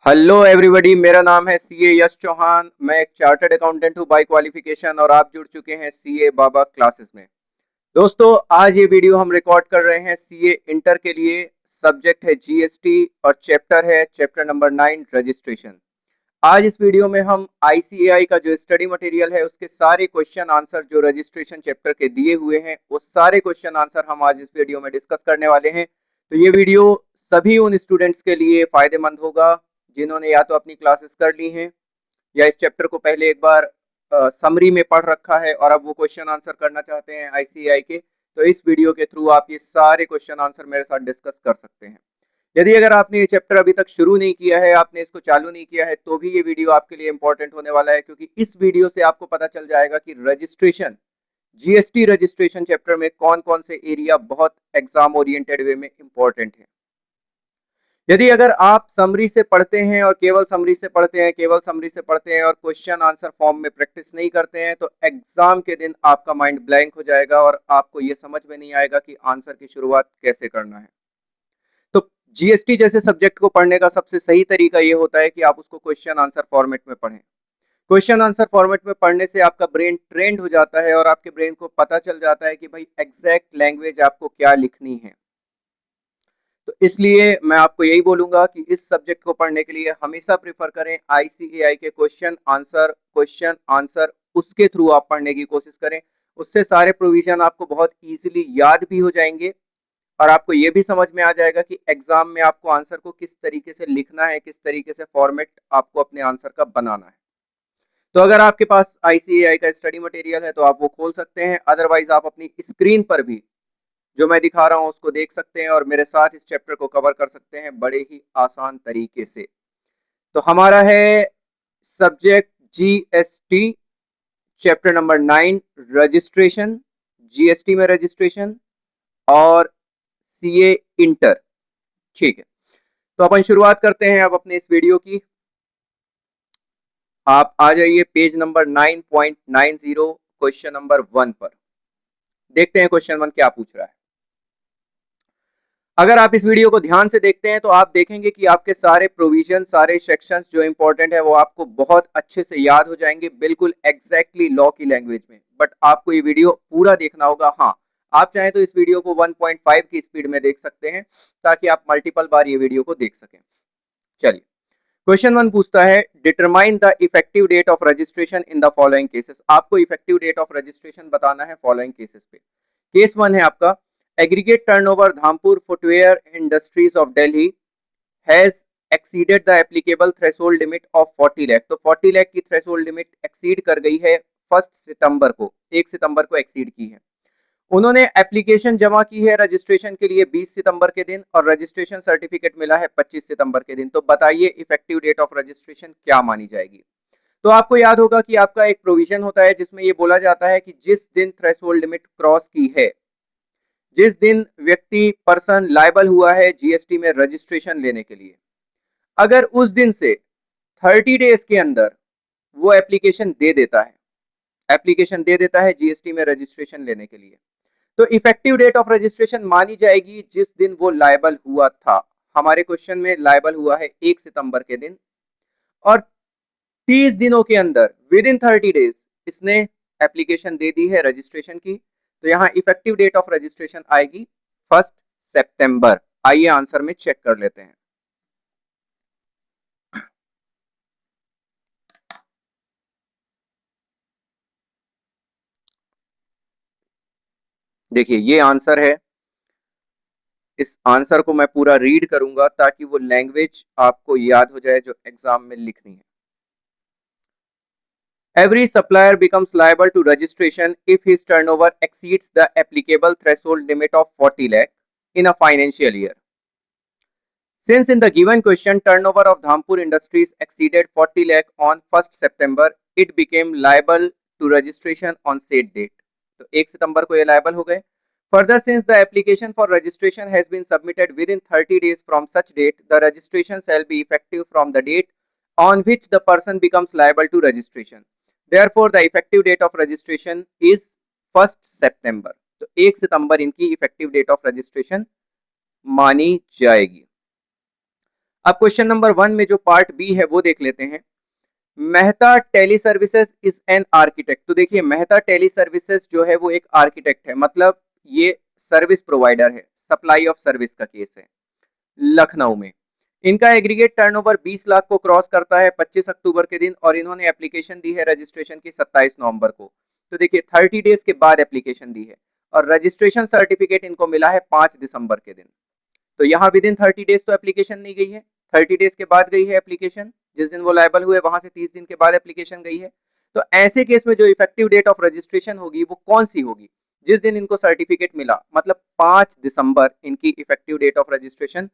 Hello everybody, मेरा नाम है सीए यश चौहान। मैं एक चार्टर्ड अकाउंटेंट हूँ बाय क्वालिफिकेशन और आप जुड़ चुके हैं सीए बाबा क्लासेस में। दोस्तों, आज ये वीडियो हम रिकॉर्ड कर रहे हैं सीए इंटर के लिए। सब्जेक्ट है जीएसटी और चैप्टर है चैप्टर नंबर 9 रजिस्ट्रेशन। आज इस वीडियो में हम आईसीएआई का जो स्टडी मटेरियल है उसके सारे क्वेश्चन आंसर जो रजिस्ट्रेशन चैप्टर के दिए हुए हैं वो सारे क्वेश्चन आंसर हम आज इस वीडियो में डिस्कस करने वाले हैं। तो ये वीडियो सभी उन स्टूडेंट्स के लिए फायदेमंद होगा जिन्होंने या तो अपनी क्लासेस कर ली हैं या इस चैप्टर को पहले एक बार समरी में पढ़ रखा है और अब वो क्वेश्चन आंसर करना चाहते हैं आईसीएआई के। तो इस वीडियो के थ्रू आप ये सारे क्वेश्चन आंसर मेरे साथ डिस्कस कर सकते हैं। यदि अगर आपने ये चैप्टर अभी तक शुरू नहीं किया है, आपने इसको चालू नहीं किया है, तो भी ये वीडियो आपके लिए इंपॉर्टेंट होने वाला है, क्योंकि इस वीडियो से आपको पता चल जाएगा कि रजिस्ट्रेशन जीएसटी रजिस्ट्रेशन चैप्टर में कौन कौन से एरिया बहुत एग्जाम ओरिएंटेड वे में इंपॉर्टेंट है। यदि अगर आप समरी से पढ़ते हैं और केवल समरी से पढ़ते हैं, केवल समरी से पढ़ते हैं और क्वेश्चन आंसर फॉर्म में प्रैक्टिस नहीं करते हैं, तो एग्जाम के दिन आपका माइंड ब्लैंक हो जाएगा और आपको ये समझ में नहीं आएगा कि आंसर की शुरुआत कैसे करना है। तो जीएसटी जैसे सब्जेक्ट को पढ़ने का सबसे सही तरीका ये होता है कि आप उसको क्वेश्चन आंसर फॉर्मेट में पढ़ें। क्वेश्चन आंसर फॉर्मेट में पढ़ने से आपका ब्रेन ट्रेंड हो जाता है और आपके ब्रेन को पता चल जाता है कि भाई एग्जैक्ट लैंग्वेज आपको क्या लिखनी है। तो इसलिए मैं आपको यही बोलूंगा कि इस सब्जेक्ट को पढ़ने के लिए हमेशा प्रेफर करें आईसीएआई के क्वेश्चन आंसर उसके थ्रू आप पढ़ने की कोशिश करें। उससे सारे प्रोविजन आपको बहुत इजीली याद भी हो जाएंगे और आपको ये भी समझ में आ जाएगा कि एग्जाम में आपको आंसर को किस तरीके से लिखना है, किस तरीके से फॉर्मेट आपको अपने आंसर का बनाना है। तो अगर आपके पास आईसीएआई का स्टडी मटेरियल है तो आप वो खोल सकते हैं, अदरवाइज आप अपनी स्क्रीन पर भी जो मैं दिखा रहा हूं उसको देख सकते हैं और मेरे साथ इस चैप्टर को कवर कर सकते हैं बड़े ही आसान तरीके से। तो हमारा है subject GST chapter number 9 registration, GST में रजिस्ट्रेशन और सीए इंटर। ठीक है, तो अपन शुरुआत करते हैं अब अपने इस वीडियो की। आप आ जाइए पेज नंबर 9.90 क्वेश्चन नंबर 1 पर। देखते हैं क्वेश्चन 1 क्या पूछ रहा है। अगर आप इस वीडियो को ध्यान से देखते हैं तो आप देखेंगे कि आपके सारे प्रोविजन, सारे सेक्शंस जो इंपॉर्टेंट है वो आपको बहुत अच्छे से याद हो जाएंगे, बिल्कुल एग्जैक्टली लॉ की लैंग्वेज में। बट आपको ये वीडियो पूरा देखना होगा। हाँ, आप चाहें तो इस वीडियो को 1.5 की स्पीड में देख सकते हैं ताकि आप मल्टीपल बार ये वीडियो को देख सकें। चलिए, क्वेश्चन 1 पूछता है determine the effective date of registration in the following cases. आपको इफेक्टिव डेट ऑफ रजिस्ट्रेशन बताना है फॉलोइंग केसेस पे। केस 1 है आपका, aggregate turnover Dhampur footwear industries of Delhi has exceeded the applicable threshold limit of 40 lakh. तो 40 लाख की थ्रेशोल्ड लिमिट एक्सीड कर गई है 1 सितंबर को, 1 सितंबर को एक्सीड की है। उन्होंने एप्लीकेशन जमा की है रजिस्ट्रेशन के लिए 20 सितंबर के दिन और रजिस्ट्रेशन सर्टिफिकेट मिला है 25 सितंबर के दिन। तो बताइए इफेक्टिव डेट ऑफ रजिस्ट्रेशन क्या मानी जाएगी। तो आपको याद होगा कि आपका एक प्रोविजन होता है जिसमें यह बोला जाता है कि जिस दिन थ्रेशोल्ड लिमिट क्रॉस की है, जिस दिन व्यक्ति पर्सन लायबल हुआ है जीएसटी में रजिस्ट्रेशन लेने के लिए, अगर उस दिन से 30 डेज के अंदर वो एप्लीकेशन दे देता है जीएसटी में रजिस्ट्रेशन लेने के लिए, तो इफेक्टिव डेट ऑफ रजिस्ट्रेशन मानी जाएगी जिस दिन वो लायबल हुआ था। हमारे क्वेश्चन में लायबल हुआ है 1 सितंबर के दिन और 30 दिनों के अंदर विद इन 30 डेज इसने एप्लीकेशन दे दी है रजिस्ट्रेशन की। तो यहां इफेक्टिव डेट ऑफ रजिस्ट्रेशन आएगी 1 सितंबर। आइए आंसर में चेक कर लेते हैं। देखिए ये आंसर है। इस आंसर को मैं पूरा रीड करूंगा ताकि वो लैंग्वेज आपको याद हो जाए जो एग्जाम में लिखनी है। Every supplier becomes liable to registration if his turnover exceeds the applicable threshold limit of 40 lakh in a financial year. Since in the given question turnover of Dhampur Industries exceeded 40 lakh on 1st September, it became liable to registration on said date. तो 1 सितंबर को ये liable हो गए। Further, since the application for registration has been submitted within 30 days from such date, the registration shall be effective from the date on which the person becomes liable to registration. Therefore, the effective date of registration is 1st September. तो 1 सितंबर इनकी effective date of registration मानी जाएगी। अब question number 1 में जो part B है वो देख लेते हैं। Mehta Tele Services is an architect. तो देखिए मेहता टेली सर्विसेज जो है वो एक आर्किटेक्ट है, मतलब ये सर्विस प्रोवाइडर है, सप्लाई ऑफ सर्विस का केस है लखनऊ में। इनका एग्रीगेट टर्नओवर 20 लाख को क्रॉस करता है 25 अक्टूबर के दिन, और इन्होंने एप्लीकेशन दी है रजिस्ट्रेशन की 27 नवंबर को। तो देखिए 30 डेज के बाद एप्लीकेशन दी है, और रजिस्ट्रेशन सर्टिफिकेट इनको मिला है 5 दिसंबर के दिन। तो यहाँ विद इन 30 डेज तो एप्लीकेशन नहीं गई है, 30 डेज के बाद गई है एप्लीकेशन। जिस दिन वो लायबल हुए वहां से 30 दिन के बाद एप्लीकेशन गई है। तो ऐसे केस में जो इफेक्टिव डेट ऑफ रजिस्ट्रेशन होगी वो कौन सी होगी? जिस दिन इनको सर्टिफिकेट मिला, मतलब 5 दिसंबर इनकी इफेक्टिव डेट ऑफ रजिस्ट्रेशन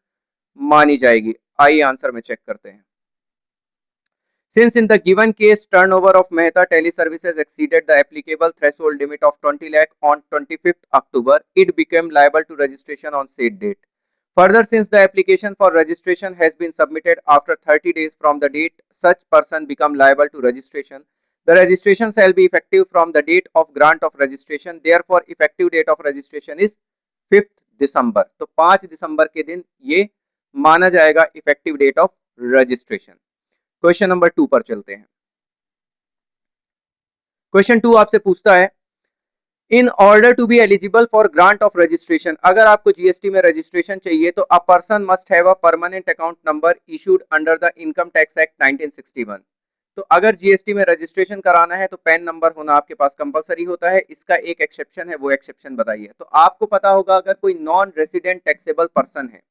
मानी जाएगी। आइए आंसर में चेक करते हैं। Since in the given case turnover of Mehta Teleservices exceeded the applicable threshold limit of 20 lakh on 25th October, it became liable to registration on said date. Further, since the application for registration has been submitted after 30 days from the date such person become liable to registration, the registration shall be effective from the date of grant of registration. Therefore, effective date of registration is 5th December. तो 5 दिसंबर के दिन ये माना जाएगा effective date of registration. Question number 2 पर चलते हैं। Question 2 आपसे पूछता है, in order to be eligible for grant of registration, अगर आपको जीएसटी में रजिस्ट्रेशन चाहिए तो a person must have a permanent account number issued under the income tax act 1961। तो अगर जीएसटी में रजिस्ट्रेशन कराना है तो पैन नंबर होना आपके पास कंपलसरी होता है। इसका एक एक्सेप्शन है, वो एक्सेप्शन बताइए। तो आपको पता होगा अगर कोई नॉन रेसिडेंट टैक्सेबल पर्सन है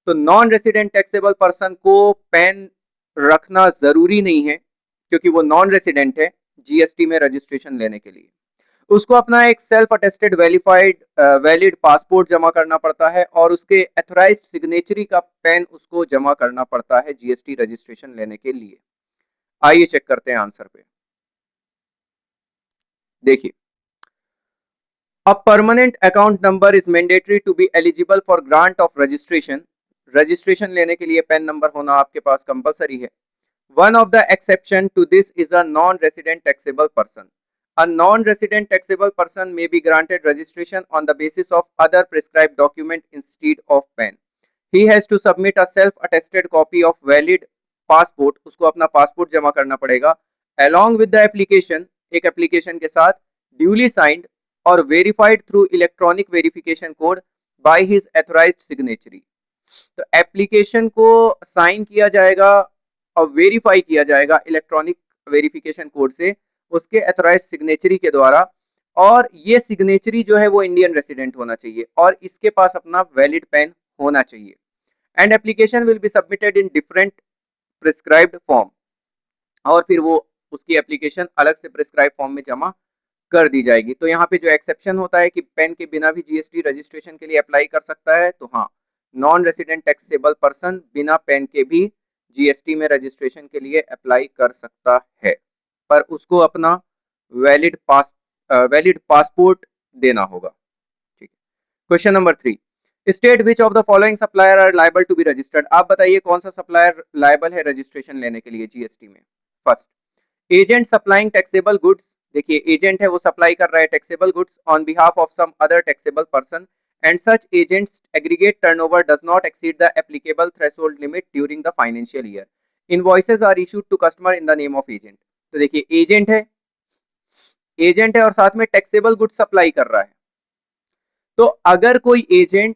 तो नॉन रेसिडेंट टैक्सेबल पर्सन को पैन रखना जरूरी नहीं है, क्योंकि वो नॉन रेसिडेंट है जीएसटी में रजिस्ट्रेशन लेने के लिए। उसको अपना एक self attested verified valid passport जमा करना पड़ता है, और उसके एथोराइज्ड सिग्नेचरी का पेन उसको जमा करना पड़ता है जीएसटी रजिस्ट्रेशन लेने के लिए। आइए चेक करते हैं आंसर पे। देखिए, a permanent account number is mandatory to be eligible for grant of registration. Registration लेने के लिए पैन नंबर होना आपके पास कंपलसरी है। One of the exception to this is a non-resident taxable person. A non-resident taxable person may be granted registration on the basis of other prescribed document instead of PAN. He has to submit a self-attested copy of valid passport. उसको अपना passport जमा करना पड़ेगा along with the application, एक application के साथ, duly signed और verified through electronic verification code by his authorized signatory. तो एप्लीकेशन को साइन किया जाएगा और वेरीफाई किया जाएगा इलेक्ट्रॉनिक वेरिफिकेशन कोड से उसके अथोराइज सिग्नेचरी के द्वारा, और ये सिग्नेचरी जो है वो इंडियन रेसिडेंट होना चाहिए और इसके पास अपना वैलिड पेन होना चाहिए। And application will be submitted in different prescribed form, और फिर वो उसकी एप्लीकेशन अलग से प्रिस्क्राइब फॉर्म में जमा कर दी जाएगी। तो यहाँ पे जो एक्सेप्शन होता है कि पेन के बिना भी जीएसटी रजिस्ट्रेशन के लिए अप्लाई कर सकता है, तो हाँ, नॉन रेसिडेंट टैक्सेबल पर्सन बिना पेन के भी जीएसटी में रजिस्ट्रेशन के लिए अप्लाई कर सकता है, पर उसको अपना वैलिड पासपोर्ट देना होगा। ठीक है। Question number 3, state which of the following supplier are liable to be registered. आप बताइए कौन सा सप्लायर लायबल है रजिस्ट्रेशन लेने के लिए जीएसटी में। First, agent supplying taxable goods. देखिए एजेंट है वो सप्लाई कर रहा है taxable goods on behalf of some other taxable person and such agents aggregate turnover does not exceed the applicable threshold limit during the financial year. Invoices are issued to customer in the name of agent. तो देखिए agent है और साथ में taxable goods supply कर रहा है। तो अगर कोई एजेंट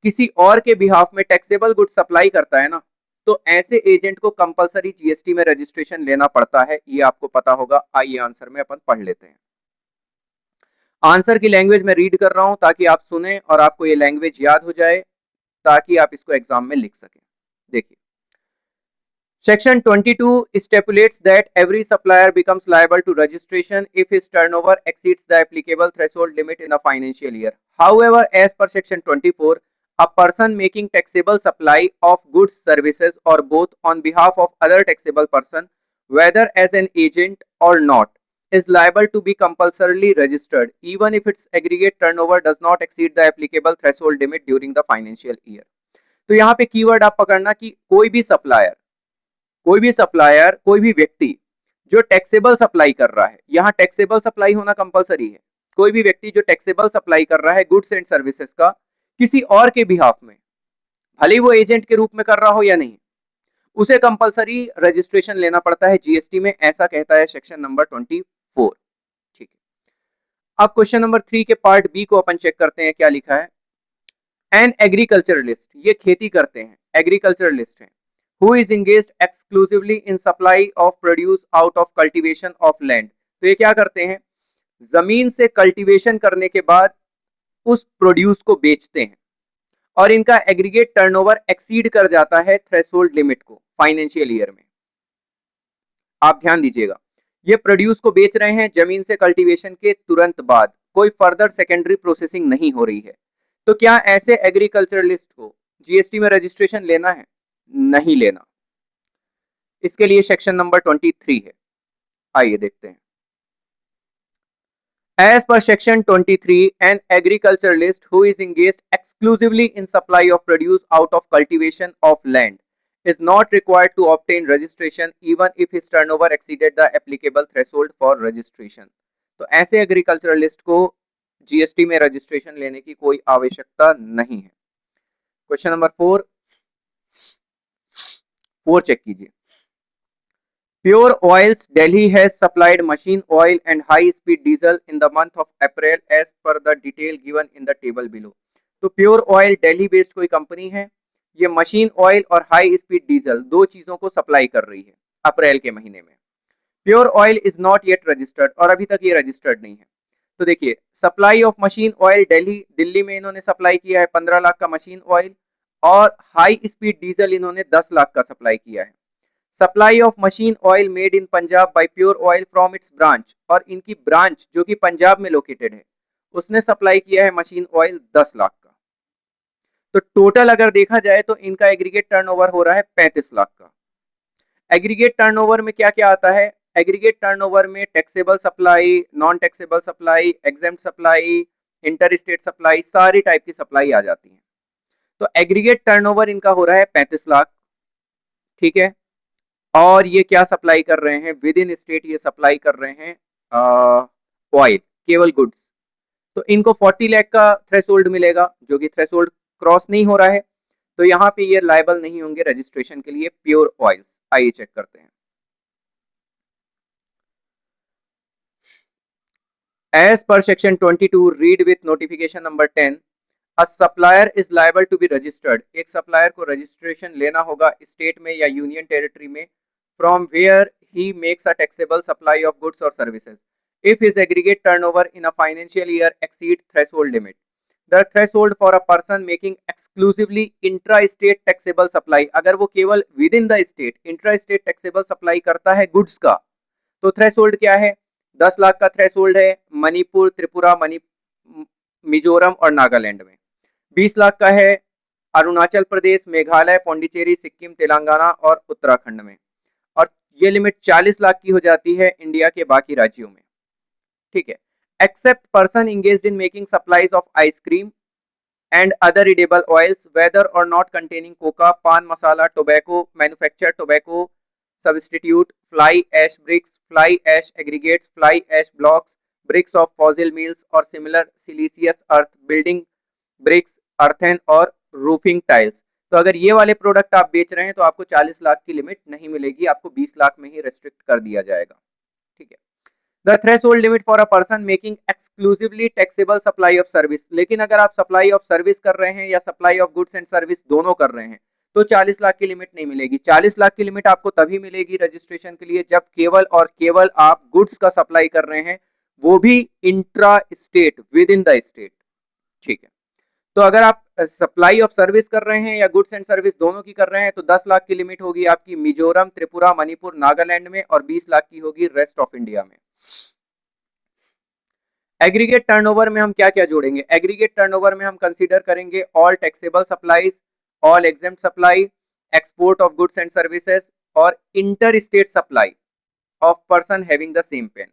किसी और के बिहाफ में टैक्सेबल गुड्स सप्लाई करता है ना, तो ऐसे एजेंट को कंपलसरी जीएसटी में रजिस्ट्रेशन लेना पड़ता है, ये आपको पता होगा। आइए आंसर में अपन पढ़ लेते हैं। आंसर की लैंग्वेज में रीड कर रहा हूं ताकि आप सुने और आपको ये लैंग्वेज याद हो जाए, ताकि आप इसको एग्जाम में लिख सकें। देखिए, Section 22 stipulates that every supplier becomes liable to registration if his turnover exceeds the applicable threshold limit in a financial year. However, as per Section 24, a person making taxable supply of goods, services, or both on behalf of other taxable person, whether as an agent or not, is liable to be compulsorily registered, even if its aggregate turnover does not exceed the applicable threshold limit during the financial year. तो यहाँ पे keyword आप पकड़ना कि कोई भी supplier, कोई भी व्यक्ति जो टैक्सेबल सप्लाई कर रहा है, यहाँ टैक्सेबल सप्लाई होना कंपलसरी है। कोई भी व्यक्ति जो टैक्सेबल सप्लाई कर रहा है गुड्स एंड सर्विसेज का किसी और के बिहाफ में, भले ही वो एजेंट के रूप में कर रहा हो या नहीं, उसे कंपलसरी रजिस्ट्रेशन लेना पड़ता है जीएसटी में, ऐसा कहता है सेक्शन नंबर 24। ठीक है, अब क्वेश्चन नंबर 3 के पार्ट बी को अपन चेक करते हैं क्या लिखा है। एन एग्रीकल्चरलिस्ट, ये खेती करते हैं, एग्रीकल्चरलिस्ट हैं, who is engaged exclusively in supply of produce out of cultivation of land. तो ये क्या करते हैं, जमीन से कल्टीवेशन करने के बाद उस प्रोड्यूस को बेचते हैं और इनका एग्रीगेट टर्नओवर एक्सीड कर जाता है थ्रेशोल्ड लिमिट को फाइनेंशियल ईयर में। आप ध्यान दीजिएगा, ये प्रोड्यूस को बेच रहे हैं जमीन से कल्टीवेशन के तुरंत बाद, कोई फर्दर सेकेंडरी प्रोसेसिंग नहीं हो रही है। तो क्या ऐसे एग्रीकल्चरलिस्ट को जीएसटी में रजिस्ट्रेशन लेना है? नहीं लेना। इसके लिए सेक्शन नंबर 23 है, आइए देखते हैं। As per section 23, an agriculturalist who is engaged exclusively in supply of produce out of cultivation of land is not required to obtain registration even if his turnover exceeded the applicable threshold for registration. तो ऐसे agriculturalist को GST में registration लेने की कोई आवश्यकता नहीं है। क्वेश्चन नंबर 4 चेक कीजिए। Pure Oils Delhi has supplied machine oil and high speed diesel in the month of April as per the detail given in the table below. तो Pure Oil Delhi बेस्ड कोई company है, ये machine oil और high speed diesel दो चीजों को supply कर रही है अप्रैल के महीने में। Pure oil is not yet registered, और अभी तक ये रजिस्टर्ड नहीं है। तो देखिए, supply of machine oil Delhi में इन्होंने सप्लाई किया है 15 लाख का मशीन ऑयल, और हाई स्पीड डीजल इन्होंने 10 लाख का सप्लाई किया है। Supply of machine oil made in Punjab by pure oil from its branch, और इनकी ब्रांच जो कि पंजाब में लोकेटेड है उसने सप्लाई किया है मशीन ऑयल 10 लाख का। तो टोटल अगर देखा जाए तो इनका एग्रीगेट टर्नओवर हो रहा है 35 लाख का। एग्रीगेट टर्नओवर में क्या क्या आता है? एग्रीगेट टर्नओवर में taxable supply, non taxable supply, exempt supply, inter state supply, सारी टाइप की सप्लाई आ जाती है। तो एग्रीगेट टर्नओवर इनका हो रहा है 35 लाख। ठीक है, और ये क्या सप्लाई कर रहे हैं? विद इन स्टेट ये सप्लाई कर रहे हैं ऑयल, केवल गुड्स। तो इनको 40 लाख का थ्रेशोल्ड मिलेगा, जो कि थ्रेशोल्ड क्रॉस नहीं हो रहा है, तो यहाँ पे ये लायबल नहीं होंगे रजिस्ट्रेशन के लिए प्योर ऑयल्स। आइए चेक करते हैं। As per section 22, read with notification number 10, a supplier is liable to be registered. एक सप्लायर को रजिस्ट्रेशन लेना होगा स्टेट में या यूनियन टेरिटरी में, from where he makes a taxable supply of goods or services if his aggregate turnover in a financial year exceeds threshold limit. The threshold for a person making exclusively intra-state taxable supply, अगर वो केवल within the state intra-state taxable supply करता है goods का, तो threshold क्या है? 10 लाख का थ्रेशोल्ड है मणिपुर, त्रिपुरा, मिजोरम और नागालैंड में। 20 लाख का है अरुणाचल प्रदेश, मेघालय, पौंडीचेरी, सिक्किम, तेलंगाना और उत्तराखंड में। और ये लिमिट 40 लाख की हो जाती है इंडिया के बाकी राज्यों में। ठीक है, except person engaged in making supplies of ice cream and other edible oils, whether or not containing coca, pan masala, tobacco, manufactured tobacco substitute, fly ash bricks, fly ash aggregates, fly ash blocks, bricks of fossil meals or similar siliceous earth, building bricks, earthen और roofing tiles। तो अगर ये वाले product आप बेच रहे हैं तो आपको 40 लाख की लिमिट नहीं मिलेगी, आपको 20 लाख में ही रेस्ट्रिक्ट कर दिया जाएगा। ठीक है, the threshold limit for a person making exclusively taxable supply of service, लेकिन अगर आप सप्लाई ऑफ सर्विस कर रहे हैं या supply of goods and service दोनों कर रहे हैं तो 40 लाख की लिमिट नहीं मिलेगी। 40 लाख की लिमिट आपको तभी मिलेगी रजिस्ट्रेशन के लिए जब केवल और केवल आप गुड्स का सप्लाई कर रहे हैं, वो भी intra state, with in the state. ठीक है, तो अगर आप सप्लाई ऑफ सर्विस कर रहे हैं या गुड्स एंड सर्विस दोनों की कर रहे हैं तो 10 लाख की लिमिट होगी आपकी मिजोरम, त्रिपुरा, मणिपुर, नागालैंड में, और 20 लाख की होगी रेस्ट ऑफ इंडिया में। एग्रीगेट टर्नओवर में हम क्या क्या जोड़ेंगे? एग्रीगेट टर्नओवर में हम कंसीडर करेंगे all taxable supplies, all exempt supply, export of goods and services और inter state supply of person having the same PAN.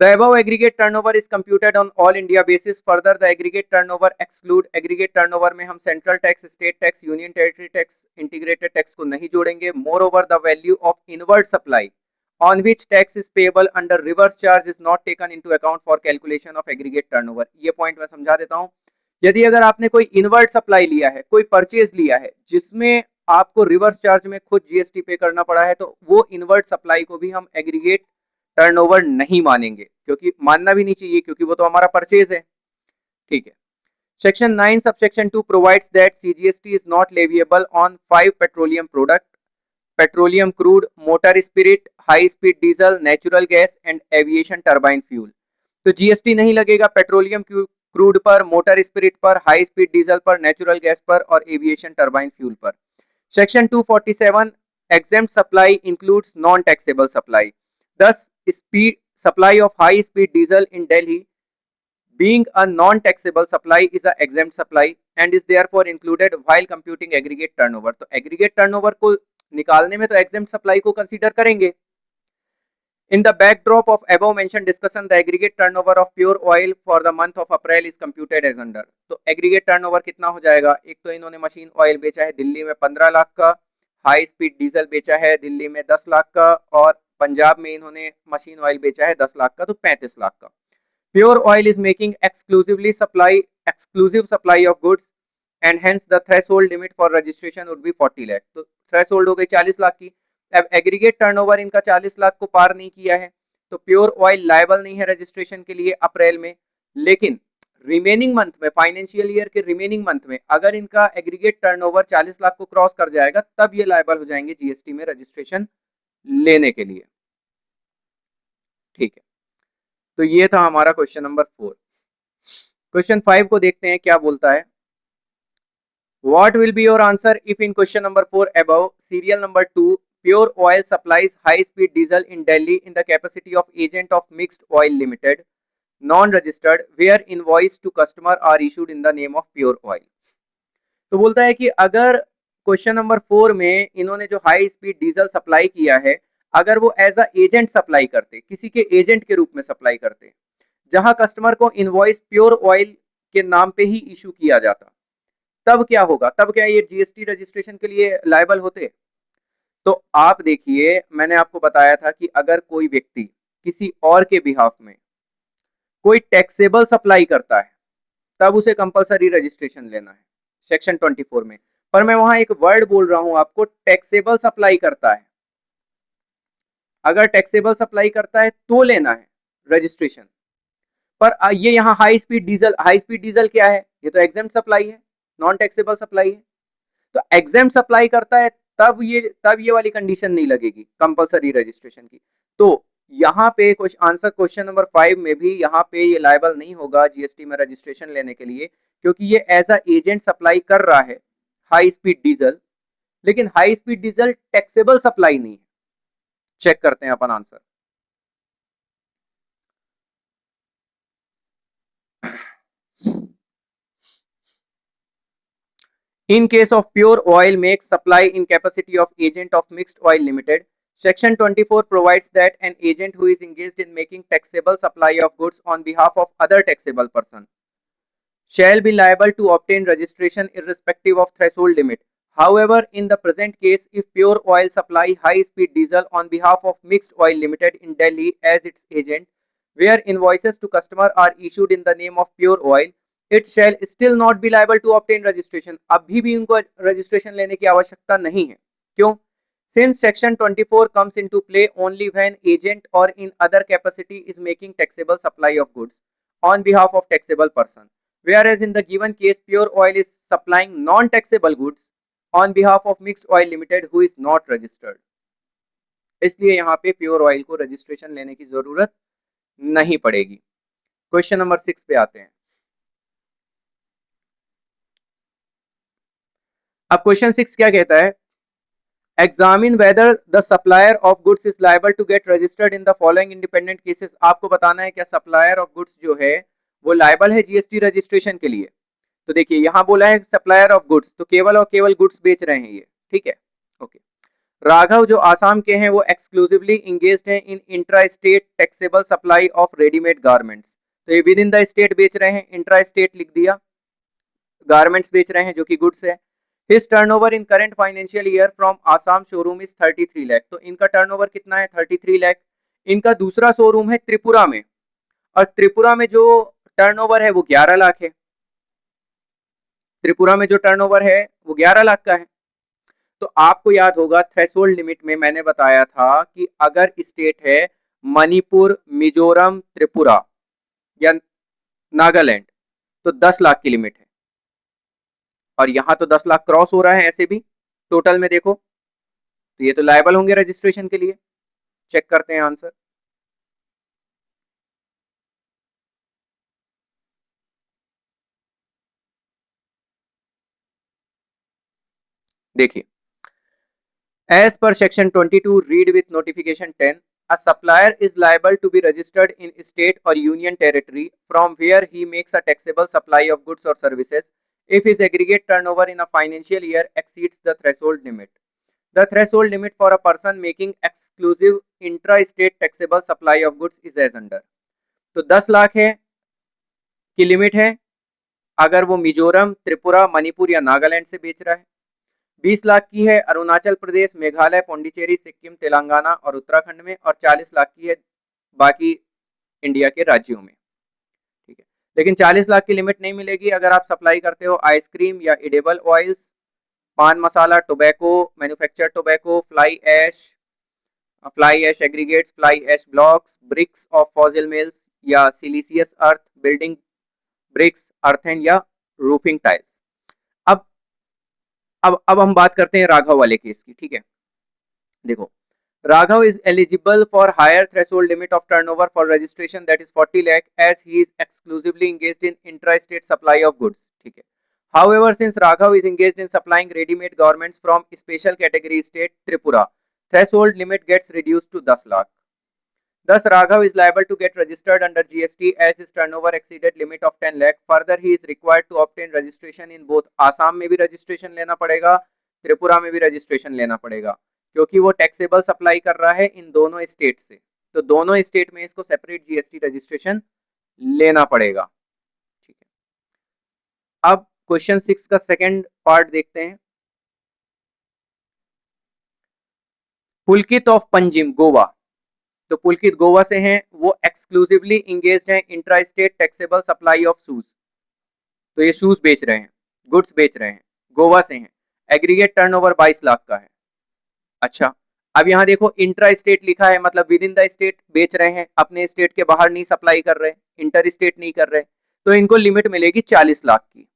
The above aggregate turnover is computed on all India basis. Further, the aggregate turnover exclude aggregate turnover में हम central tax, state tax, union territory tax, integrated tax को नहीं जोड़ेंगे. Moreover, the value of inward supply on which tax is payable under reverse charge is not taken into account for calculation of aggregate turnover. ये point मैं समझा देता हूँ। यदि अगर आपने कोई इनवर्ड सप्लाई लिया है, कोई परचेज लिया है जिसमें आपको रिवर्स चार्ज में खुद जीएसटी पे करना पड़ा है, तो वो इनवर्ट सप्लाई को भी हम एग्रीगेट टर्नओवर नहीं मानेंगे, क्योंकि मानना भी नहीं चाहिए, क्योंकि वो तो हमारा परचेज है। ठीक है। Section 9 subsection 2 provides that CGST is not leviable on 5 petroleum product, petroleum crude, motor spirit, high speed diesel, natural gas and aviation turbine fuel. तो जीएसटी नहीं लगेगा पेट्रोलियम क्रूड पर, मोटर स्पिरिट पर, हाई स्पीड डीजल पर, natural gas पर और aviation turbine fuel पर। Section 247 exempt supply includes non-taxable supply. Thus, speed supply of high-speed diesel in Delhi, being a non-taxable supply, is a exempt supply and is therefore included while computing aggregate turnover. तो aggregate turnover को निकालने में तो exempt supply को consider करेंगे। In the backdrop of above mentioned discussion, the aggregate turnover of pure oil for the month of April is computed as under. तो aggregate turnover कितना हो जाएगा? एक तो इन्होंने मशीन ऑयल बेचा है दिल्ली में 15 लाख का, हाई स्पीड डीजल बेचा है दिल्ली में 10 लाख का, और पंजाब में इन्होंने मशीन ऑयल बेचा है 10 लाख का, तो 35 लाख का। Pure oil is making exclusive supply of goods and hence the threshold limit for registration would be 40 lakh. तो threshold हो गई 40 लाख की। अब एग्रीगेट टर्नओवर इनका 40 लाख को पार नहीं किया है, तो प्योर ऑयल लायबल नहीं है रजिस्ट्रेशन के लिए अप्रैल में। लेकिन रिमेनिंग मंथ में, फाइनेंशियल ईयर के रिमेनिंग मंथ में अगर इनका एग्रीगेट टर्नओवर 40 लाख को क्रॉस कर जाएगा, तब ये लायबल हो जाएंगे जीएसटी में रजिस्ट्रेशन लेने के लिए। ठीक है, तो ये था हमारा क्वेश्चन नंबर 4। क्वेश्चन 5 को देखते हैं क्या बोलता है। What will be your answer if in question number 4 above, serial number 2, pure oil supplies high speed diesel in Delhi in the capacity of agent of mixed oil limited, non registered, where invoice to customer are issued in the name of pure oil। तो बोलता है कि अगर question number 4 में इन्होंने जो high speed diesel supply किया है, अगर वो एज अ एजेंट सप्लाई करते, किसी के एजेंट के रूप में सप्लाई करते, जहां कस्टमर को इनवॉइस प्योर ऑयल के नाम पे ही इशू किया जाता, तब क्या होगा? तब क्या ये जीएसटी रजिस्ट्रेशन के लिए लायबल होते? तो आप देखिए, मैंने आपको बताया था कि अगर कोई व्यक्ति किसी और के बिहाफ में कोई टैक्सेबल सप्लाई करता है, तब उसे कंपलसरी रजिस्ट्रेशन लेना है सेक्शन 24 में। पर मैं वहां एक वर्ड बोल रहा हूं आपको, टैक्सेबल सप्लाई करता है। अगर टैक्सेबल सप्लाई करता है तो लेना है रजिस्ट्रेशन। पर ये यहाँ हाई स्पीड डीजल क्या है? ये तो एग्जेम्प्ट सप्लाई है, नॉन टैक्सेबल सप्लाई है। तो एग्जेम्प्ट सप्लाई करता है, तब ये वाली कंडीशन नहीं लगेगी कंपलसरी रजिस्ट्रेशन की। तो यहाँ पे कुछ आंसर क्वेश्चन नंबर 5 में भी यहाँ पे ये लायबल नहीं होगा जीएसटी में रजिस्ट्रेशन लेने के लिए, क्योंकि ये एज अ एजेंट सप्लाई कर रहा है हाई स्पीड डीजल, लेकिन high speed diesel taxable supply नहीं है। चेक करते हैं अपन answer. In case of pure oil makes supply in capacity of agent of mixed oil limited, section 24 provides that an agent who is engaged in making taxable supply of goods on behalf of other taxable person shall be liable to obtain registration irrespective of threshold limit. However, in the present case, if Pure Oil supply high speed diesel on behalf of Mixed Oil Limited in Delhi as its agent, where invoices to customer are issued in the name of Pure Oil, it shall still not be liable to obtain registration. अभी भी उनको registration लेने की आवश्यकता नहीं है। क्यों? Since section 24 comes into play only when agent or in other capacity is making taxable supply of goods on behalf of taxable person, whereas in the given case Pure Oil is supplying non-taxable goods on behalf of Mixed Oil Limited who is not registered, इसलिए यहाँ पे pure oil को registration लेने की जरूरत नहीं पड़ेगी। Question number 6 पे आते हैं। अब क्वेश्चन 6 क्या कहता है? Examine whether the supplier of goods is liable to get registered in the following independent cases. आपको बताना है क्या सप्लायर ऑफ गुड्स जो है वो लायबल है जीएसटी रजिस्ट्रेशन के लिए। तो देखिए यहाँ बोला है सप्लायर ऑफ गुड्स, तो केवल और केवल गुड्स बेच रहे हैं ये, ठीक है, ओके। राघव जो आसाम के हैं वो एक्सक्लूसिवली इंगेज्ड हैं इन intra state taxable supply of readymade garments. तो ये विद इन द स्टेट बेच रहे हैं, इंट्रा स्टेट लिख दिया, गारमेंट्स बेच रहे हैं जो कि गुड्स है। His turnover in current financial year from Assam showroom is 33 lakh. तो इनका टर्नओवर कितना है? 33 लाख। इनका दूसरा शोरूम है त्रिपुरा में, और त्रिपुरा में जो टर्नओवर है वो 11 लाख है। त्रिपुरा में जो टर्नओवर है वो 11 लाख का है। तो आपको याद होगा थ्रेशोल्ड लिमिट में मैंने बताया था कि अगर स्टेट है मणिपुर, मिजोरम, त्रिपुरा या नागालैंड, तो 10 लाख की लिमिट है। और यहां तो 10 लाख क्रॉस हो रहा है ऐसे भी टोटल में देखो, तो ये तो लायबल होंगे रजिस्ट्रेशन के लिए। चेक करते हैं आंसर। देखिए, as per section 22 read with notification 10, a supplier is liable to be registered in state or union territory from where he makes a taxable supply of goods or services if his aggregate turnover in a financial year exceeds the threshold limit. The threshold limit for a person making exclusive intra-state taxable supply of goods is as under. तो 10 लाख है की limit है अगर वो मिजोरम, त्रिपुरा, मणिपुर या नागालैंड से बेच रहा है। 20 लाख की है अरुणाचल प्रदेश, मेघालय, पौंडीचेरी, सिक्किम, तेलंगाना और उत्तराखंड में, और 40 लाख की है बाकी इंडिया के राज्यों में। ठीक है, लेकिन 40 लाख की लिमिट नहीं मिलेगी अगर आप सप्लाई करते हो आइसक्रीम या edible oils, pan masala, tobacco, manufacture tobacco, fly ash aggregates, fly ash blocks, bricks of fossil mills या siliceous earth, building bricks, earthen या रूफिंग टाइल्स। अब अब हम बात करते हैं राघव वाले केस की। ठीक है, देखो, Raghav is eligible for higher threshold limit of turnover for registration, that is 40 lakh, as he is exclusively engaged in intra-state supply of goods. ठीक है, however, since Raghav is engaged in supplying ready-made garments from special category state Tripura, threshold limit gets reduced to 10 lakh. Thus, Raghav is liable to get registered under GST as his turnover exceeded limit of 10 lakh. Further, he is required to obtain registration in both Assam में भी registration लेना पड़ेगा, त्रिपुरा में भी registration लेना पड़ेगा, क्योंकि वो टैक्सेबल सप्लाई कर रहा है इन दोनों स्टेट से। तो दोनों स्टेट में इसको सेपरेट जीएसटी रजिस्ट्रेशन लेना पड़ेगा। ठीक है, अब क्वेश्चन 6 का सेकंड पार्ट देखते हैं। पुलकित ऑफ पंजिम, गोवा, तो पुलकित गोवा से हैं, वो एक्सक्लूसिवली इंगेज्ड हैं intra state taxable supply of shoes. तो ये शूज बेच रहे हैं, गुड्स बेच रहे हैं, गोवा से हैं, एग्रीगेट टर्नओवर 22 लाख का है। अच्छा, अब यहाँ देखो इंट्रा स्टेट लिखा है, मतलब विद इन द स्टेट बेच रहे हैं, अपने स्टेट के बाहर नहीं सप्लाई कर रहे, इंटर स्टेट नहीं कर रहे, तो इनको लिमिट मिलेगी 40 लाख की।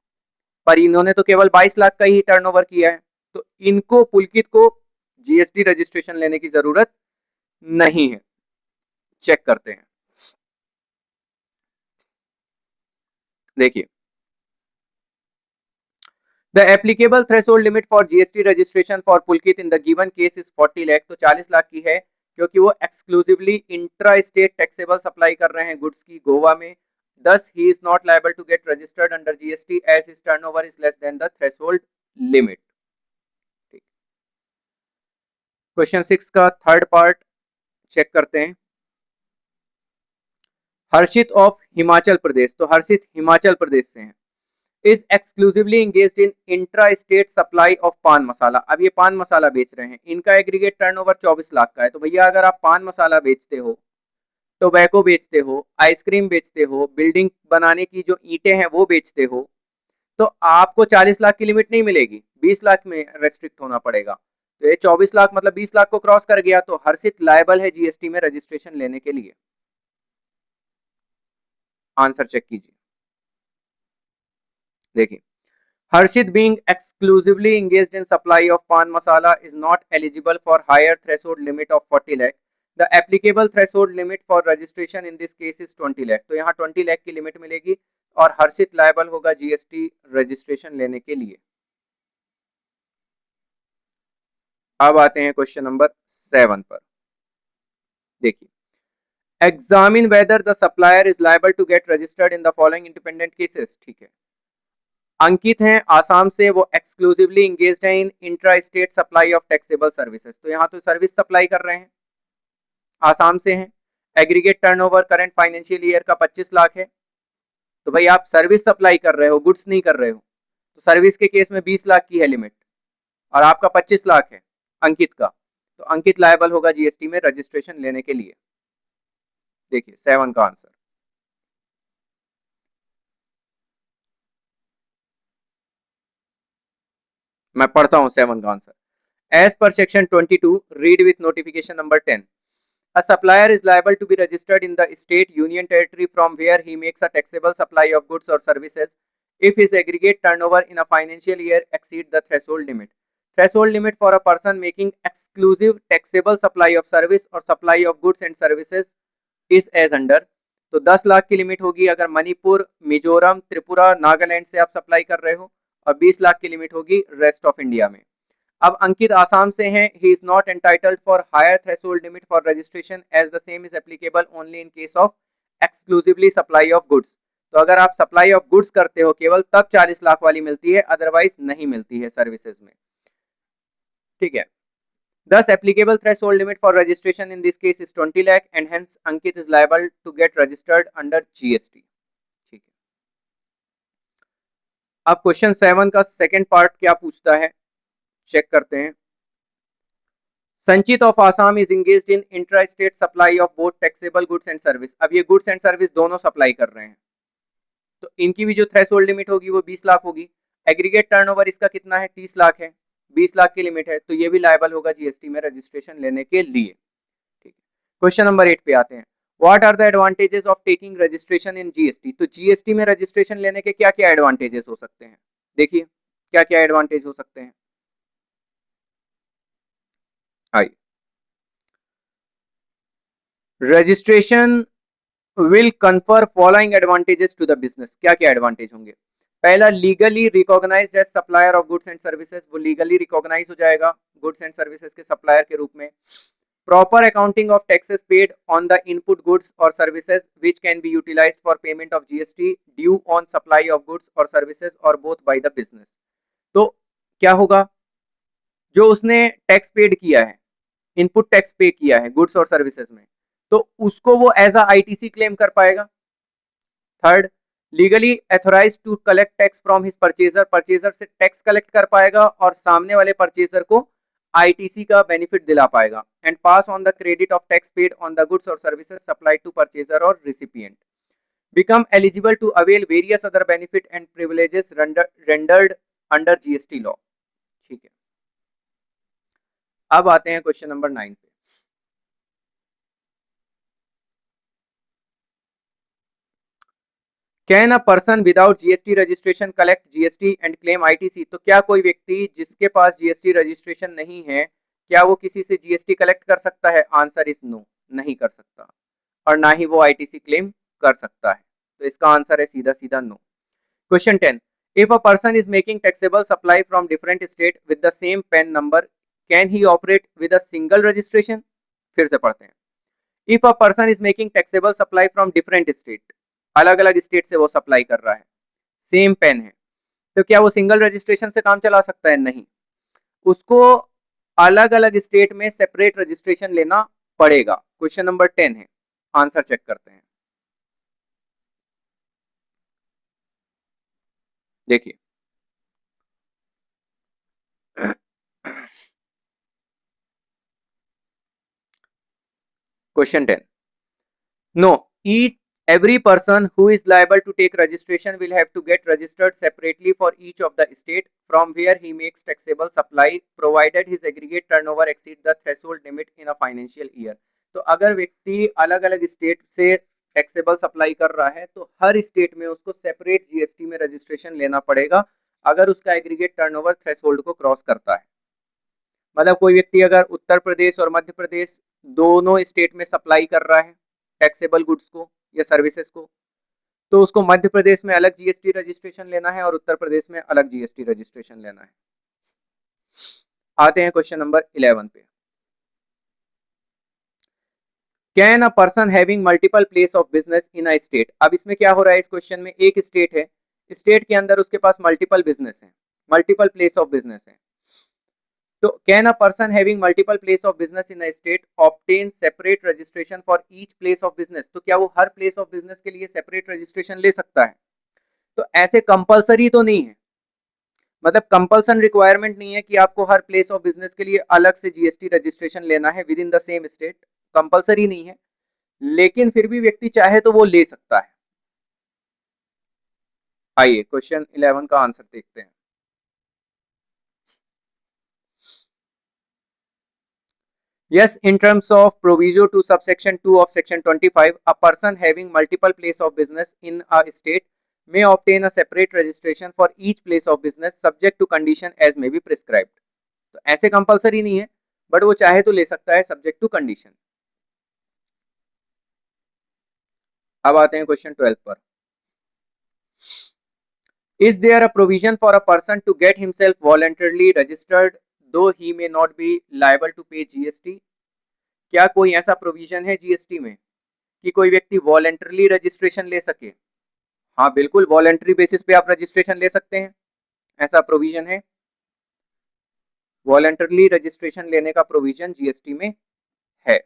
पर इन्होंने तो केवल 22 लाख का ही टर्नओवर किया है, तो इनको पुलकित को जीएसटी रजिस्ट्रेशन लेने की जरूरत नहीं है। चेक करते हैं, देखिए, The applicable threshold limit for GST registration for Pulkit in the given case is 40 lakh, तो 40 लाख की है क्योंकि वो exclusively intra state taxable supply कर रहे हैं गुड्स की गोवा में। Thus, he is not liable to get registered under GST as his turnover is less than the threshold limit. Question 6 का थर्ड पार्ट चेक करते हैं। हर्षित ऑफ हिमाचल प्रदेश, तो हर्षित हिमाचल प्रदेश से हैं, is exclusively engaged in intra state supply of पान मसाला। अब ये पान मसाला बेच रहे हैं, इनका एग्रीगेट टर्नओवर 24 लाख का है। तो भैया अगर आप पान मसाला बेचते हो, टोबैको बेचते हो, आइसक्रीम बेचते हो, बिल्डिंग बनाने की जो ईंटें हैं वो बेचते हो, तो आपको 40 लाख की लिमिट नहीं मिलेगी, 20 लाख में रेस्ट्रिक्ट होना पड़ेगा। तो ये 24 लाख मतलब 20 लाख को क्रॉस कर गया, तो हर्षित लायबल है जीएसटी में रजिस्ट्रेशन लेने के लिए। आंसर चेक कीजिए, देखिए, Harshit being exclusively engaged in supply of pan masala is not eligible for higher threshold limit of 40 lakh. The applicable threshold limit for registration in this case is 20 lakh. तो यहाँ 20 लाख की limit मिलेगी और हर्षित liable होगा GST registration लेने के लिए। अब आते हैं क्वेश्चन नंबर 7 पर, देखिए, examine whether the supplier is liable to get registered in the following independent cases. ठीक है, अंकित हैं आसाम से, वो एक्सक्लूसिवली इंगेज्ड हैं इन intra state supply of taxable services. तो यहाँ तो सर्विस सप्लाई कर रहे हैं, आसाम से हैं, aggregate turnover current financial year का 25 लाख है। तो भाई आप सर्विस सप्लाई कर रहे हो, गुड्स नहीं कर रहे हो, तो सर्विस के केस में 20 लाख की है लिमिट और आपका 25 लाख है अंकित का, तो अंकित लायबल होगा जीएसटी में रजिस्ट्रेशन लेने के लिए। देखिए 7 का आंसर, मैं पढ़ता हूं 7 का answer. As per section 22, read with notification number 10. A supplier is liable to be registered in the state, union territory from where he makes a taxable supply of goods or services if his aggregate turnover in a financial year exceed the threshold limit. Threshold limit for a person making exclusive taxable supply of service or supply of goods and services is as under. तो 10 लाख की limit होगी अगर मणिपुर, मिजोरम, त्रिपुरा, नागालैंड से आप supply कर रहे हो, और 20 लाख की लिमिट होगी रेस्ट ऑफ इंडिया में। अब अंकित आसाम से हैं, he is not entitled for higher threshold limit for registration as the same is applicable only in case of exclusively supply of goods. तो अगर आप सप्लाई ऑफ गुड्स करते हो केवल तब 40 लाख वाली मिलती है, अदरवाइज नहीं मिलती है सर्विसेज में। ठीक है। Thus, applicable threshold limit for registration in this case is 20 lakh and hence Ankit is liable to get registered under GST. ठीक है। अब क्वेश्चन 7 का सेकंड पार्ट क्या पूछता है, चेक करते हैं। संचित of Assam is engaged in intra state supply of both taxable goods and service. अब ये गुड्स एंड सर्विस दोनों सप्लाई कर रहे हैं, तो इनकी भी जो थ्रेशोल्ड लिमिट होगी वो 20 लाख होगी। एग्रीगेट टर्नओवर इसका कितना है, 30 लाख है, 20 लाख की लिमिट है, तो ये भी लायबल होगा जीएसटी में रजिस्ट्रेशन लेने के लिए। ठीक है। क्वेश्चन नंबर 8 पे आते हैं। What are the advantages of taking registration in GST. तो जीएसटी में रजिस्ट्रेशन लेने के क्या क्या एडवांटेजेस हो सकते हैं, देखिए क्या क्या एडवांटेज हो सकते हैं। आइए, registration will confer following advantages to the business. क्या क्या एडवांटेज होंगे। पहला, legally recognized as supplier of goods and services, वो लीगली रिकॉग्नाइज हो जाएगा गुड्स एंड सर्विसेज के सप्लायर के रूप में। Proper accounting of taxes paid on the input goods और services which can be utilized for payment of GST due on supply of goods और services और बोथ बाय द बिजनेस। तो क्या होगा, जो उसने टैक्स पेड किया है, इनपुट टैक्स पे किया है गुड्स और सर्विसेज में, तो उसको वो एज अ आईटीसी क्लेम कर पाएगा। Third, legally authorise to collect tax from his purchaser, purchaser से टैक्स कलेक्ट कर पाएगा और सामने वाले परचेजर को आईटीसी का बेनिफिट दिला पाएगा। And pass on the credit of tax paid on the goods और सर्विसेज सप्लाइड टू परचेजर और recipient. Become eligible to avail various other benefit and privileges rendered under GST law. ठीक है। अब आते हैं क्वेश्चन नंबर 9 पे। Can a person without GST registration collect GST and claim ITC. तो क्या कोई व्यक्ति जिसके पास जीएसटी रजिस्ट्रेशन नहीं है, क्या वो किसी से जीएसटी कलेक्ट कर सकता है। आंसर इज नो, नहीं कर सकता, और ना ही वो आईटीसी क्लेम कर सकता है। तो इसका आंसर है सीधा सीधा no. Question 10, if a person is making taxable supply from different state with the same PAN number can he operate with a single registration. फिर से पढ़ते हैं। If a person is making taxable supply from different state, अलग अलग state से वो supply कर रहा है, सेम पेन है, तो क्या वो सिंगल रजिस्ट्रेशन से काम चला सकता है। नहीं, उसको अलग अलग स्टेट में सेपरेट रजिस्ट्रेशन लेना पड़ेगा। क्वेश्चन नंबर 10 है, आंसर चेक करते हैं। देखिए, question 10, no, each every person who is liable to take registration will have to get registered separately for each of the state from where he makes taxable supply provided his aggregate turnover exceed the threshold limit in a financial year। तो अगर व्यक्ति अलग अलग state से taxable supply कर रहा है तो हर स्टेट में उसको सेपरेट जीएसटी में रजिस्ट्रेशन लेना पड़ेगा अगर उसका एग्रीगेट टर्नओवर थ्रेशोल्ड को क्रॉस करता है। मतलब कोई व्यक्ति अगर उत्तर प्रदेश और मध्य प्रदेश दोनों स्टेट में सप्लाई कर रहा है टैक्सेबल गुड्स को या सर्विसेज को, तो उसको मध्य प्रदेश में अलग जीएसटी रजिस्ट्रेशन लेना है और उत्तर प्रदेश में अलग जीएसटी रजिस्ट्रेशन लेना है। आते हैं क्वेश्चन नंबर 11 पे। Can a person having multiple place of business in a state. अब इसमें क्या हो रहा है, इस क्वेश्चन में एक स्टेट है, स्टेट के अंदर उसके पास मल्टीपल बिजनेस है, मल्टीपल प्लेस ऑफ बिजनेस है। तो can a person having multiple place of business in a state obtain separate registration for each place of business. तो क्या वो हर प्लेस ऑफ बिजनेस के लिए सेपरेट रजिस्ट्रेशन ले सकता है। तो ऐसे कंपलसरी तो नहीं है, मतलब कंपल्सन रिक्वायरमेंट नहीं है कि आपको हर प्लेस ऑफ बिजनेस के लिए अलग से जीएसटी रजिस्ट्रेशन लेना है with in the same state, compulsory नहीं है, लेकिन फिर भी व्यक्ति चाहे तो वो ले सकता है। आइए क्वेश्चन 11 का आंसर देखते हैं। Yes, in terms of proviso to subsection 2 of section 25, a person having multiple place of business in a state may obtain a separate registration for each place of business subject to condition as may be prescribed. तो ऐसे compulsory नहीं है, but वो चाहे तो ले सकता है सब्जेक्ट टू कंडीशन। अब आते हैं क्वेश्चन 12 पर। Is there a provision for a person to get himself voluntarily registered though he may not be liable to pay GST? क्या कोई ऐसा प्रोविजन है जीएसटी में कि कोई व्यक्ति वॉलंटरली रजिस्ट्रेशन ले सके? हाँ बिल्कुल, वॉलंटरी बेसिस पे आप रजिस्ट्रेशन ले सकते हैं, ऐसा प्रोविजन है। वॉलंटरली रजिस्ट्रेशन लेने का प्रोविजन जीएसटी में है।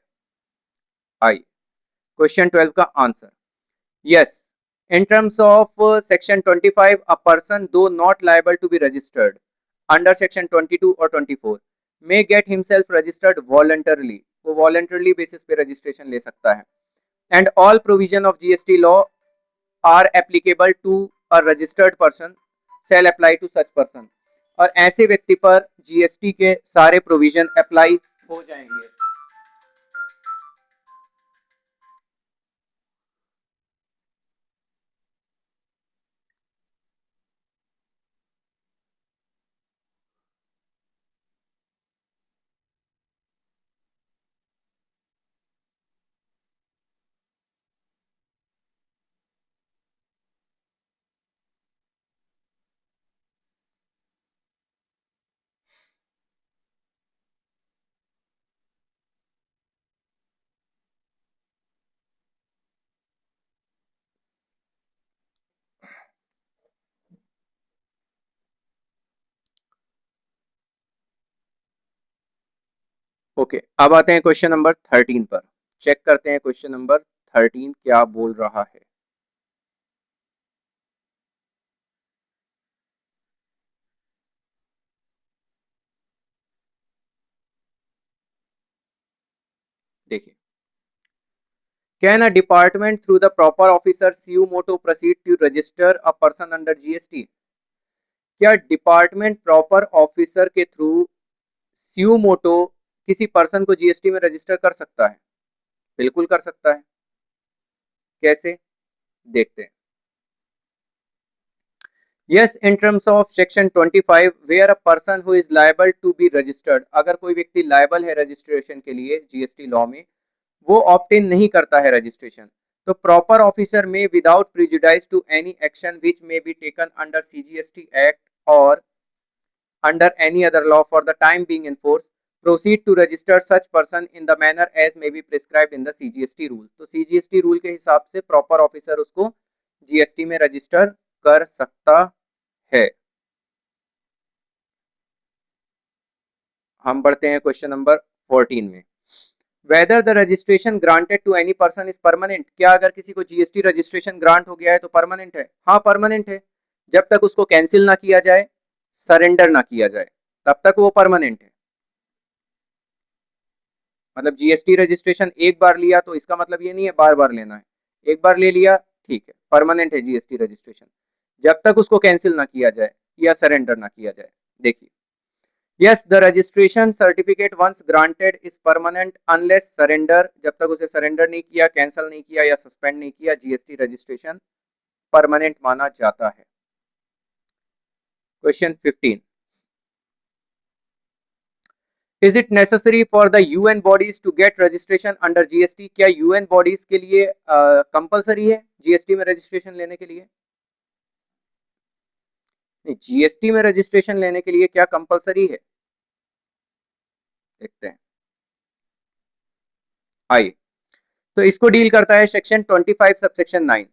आइए क्वेश्चन 12 का answer. Yes, in terms of section 25, a person though not liable to be registered under section 22 or 24 may get himself registered voluntarily, वो voluntarily basis पे registration ले सकता है। And all provision of GST law are applicable to a registered person shall apply to such person, और ऐसे व्यक्ति पर GST के सारे प्रोविजन अप्लाई हो जाएंगे। ओके, अब आते हैं क्वेश्चन नंबर 13 पर। चेक करते हैं क्वेश्चन नंबर 13 क्या बोल रहा है। देखिए, can a department through the proper officer suo motu proceed to register a person under GST? क्या डिपार्टमेंट प्रॉपर ऑफिसर के थ्रू सीयू मोटो किसी पर्सन को जीएसटी में रजिस्टर कर सकता है? बिल्कुल कर सकता है। कैसे, देखते हैं। Yes, in terms of section 25, where a person who is liable to be registered, अगर कोई व्यक्ति लायबल है रजिस्ट्रेशन के लिए जीएसटी लॉ में, वो ऑप्टेन नहीं करता है रजिस्ट्रेशन, तो proper officer may without prejudice to any action which may be taken under CGST act और under any other law for the time being in force, proceed to register such person in the manner as may be prescribed in the CGST rule। तो CGST rule के हिसाब से proper officer उसको GST में register कर सकता है। हम बढ़ते हैं क्वेश्चन नंबर 14 में। Whether the registration granted to any person is permanent? क्या अगर किसी को जीएसटी रजिस्ट्रेशन ग्रांट हो गया है तो परमानेंट है? हाँ परमानेंट है, जब तक उसको कैंसिल ना किया जाए, सरेंडर ना किया जाए, तब तक वो परमानेंट है। मतलब जीएसटी रजिस्ट्रेशन एक बार लिया तो इसका मतलब ये नहीं है बार बार लेना है, एक बार ले लिया ठीक है, परमानेंट है जीएसटी रजिस्ट्रेशन, जब तक उसको कैंसिल ना किया जाए या सरेंडर ना किया जाए। देखिए, yes the registration certificate once granted is permanent unless surrender, जब तक उसे सरेंडर नहीं किया, कैंसिल नहीं किया या सस्पेंड नहीं किया, जीएसटी रजिस्ट्रेशन परमानेंट माना जाता है। Question 15, is it necessary for the UN bodies to get registration under GST? क्या यूएन बॉडीज के लिए कंपलसरी है जीएसटी में रजिस्ट्रेशन लेने के लिए? नहीं, जीएसटी में रजिस्ट्रेशन लेने के लिए क्या कंपलसरी है? देखते हैं, आइए। तो इसको डील करता है section 25 subsection 9।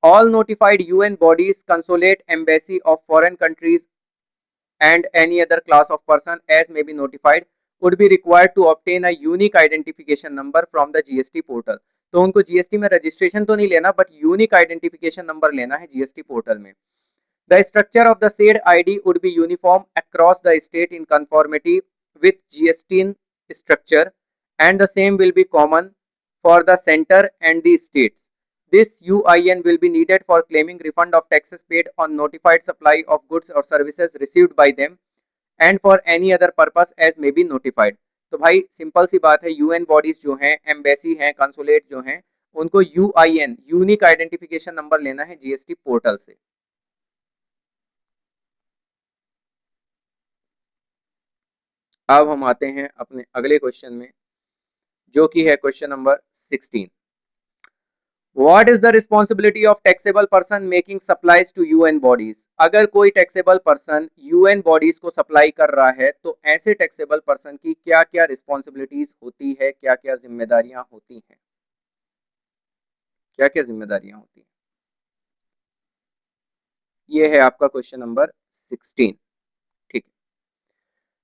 All notified UN bodies, consulate, embassy of foreign countries and any other class of person as may be notified would be required to obtain a unique identification number from the GST portal। तो उनको GST में registration तो नहीं लेना, but unique identification number लेना है GST portal में। The structure of the said ID would be uniform across the state in conformity with GST structure and the same will be common for the center and the states. This UIN will be needed for claiming refund of taxes paid on notified supply of goods or services received by them and for any other purpose as may be notified। तो भाई simple सी बात है, UN bodies जो हैं, embassy हैं, consulate जो हैं, उनको यूआईएन यूनिक आइडेंटिफिकेशन नंबर लेना है जीएसटी पोर्टल से। अब हम आते हैं अपने अगले क्वेश्चन में, जो कि है question number 16। What is the responsibility of taxable person making supplies to UN bodies? अगर कोई टैक्सेबल पर्सन यूएन बॉडीज को सप्लाई कर रहा है तो ऐसे टैक्सेबल पर्सन की क्या क्या रिस्पॉन्सिबिलिटीज होती है, क्या क्या जिम्मेदारियां होती हैं, क्या क्या जिम्मेदारियां होती हैं? ये है आपका क्वेश्चन नंबर 16। ठीक है।